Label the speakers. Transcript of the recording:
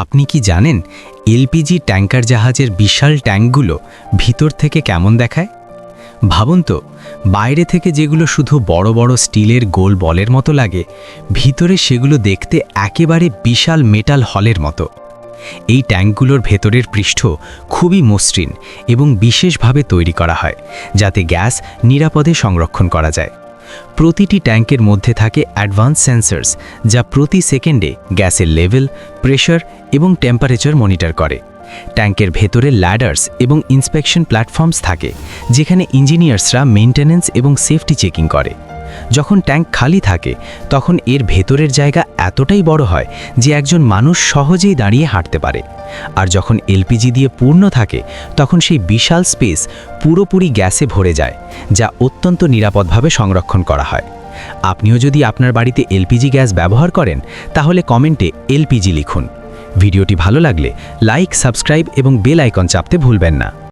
Speaker 1: আপনি কি জানেন এলপিজি ট্যাঙ্কার জাহাজের বিশাল ট্যাঙ্কগুলো ভিতর থেকে কেমন দেখায়? ভাবুন তো, বাইরে থেকে যেগুলো শুধু বড় বড় স্টিলের গোল বলের মতো লাগে, ভিতরে সেগুলো দেখতে একেবারে বিশাল মেটাল হলের মতো। এই ট্যাঙ্কগুলোর ভেতরের পৃষ্ঠ খুবই মসৃণ এবং বিশেষভাবে তৈরি করা হয় যাতে গ্যাস নিরাপদে সংরক্ষণ করা যায়। প্রতিটি ট্যাঙ্কের মধ্যে থাকে অ্যাডভান্স সেন্সর্স, যা প্রতি সেকেন্ডে গ্যাসের লেভেল, প্রেশার এবং টেম্পারেচার মনিটর করে। ট্যাঙ্কের ভেতরে ল্যাডার্স এবং ইন্সপেকশন প্ল্যাটফর্মস থাকে, যেখানে ইঞ্জিনিয়ার্সরা মেইনটেনেন্স এবং সেফটি চেকিং করে। যখন ট্যাঙ্ক খালি থাকে তখন এর ভেতরের জায়গা এতটাই বড় হয় যে একজন মানুষ সহজেই দাঁড়িয়ে হাঁটতে পারে। আর যখন এলপিজি দিয়ে পূর্ণ থাকে তখন সেই বিশাল স্পেস পুরোপুরি গ্যাসে ভরে যায়, যা অত্যন্ত নিরাপদভাবে সংরক্ষণ করা হয়। আপনিও যদি আপনার বাড়িতে এলপিজি গ্যাস ব্যবহার করেন তাহলে কমেন্টে এলপিজি লিখুন। ভিডিওটি ভালো লাগলে লাইক, সাবস্ক্রাইব এবং বেল আইকন চাপতে ভুলবেন না।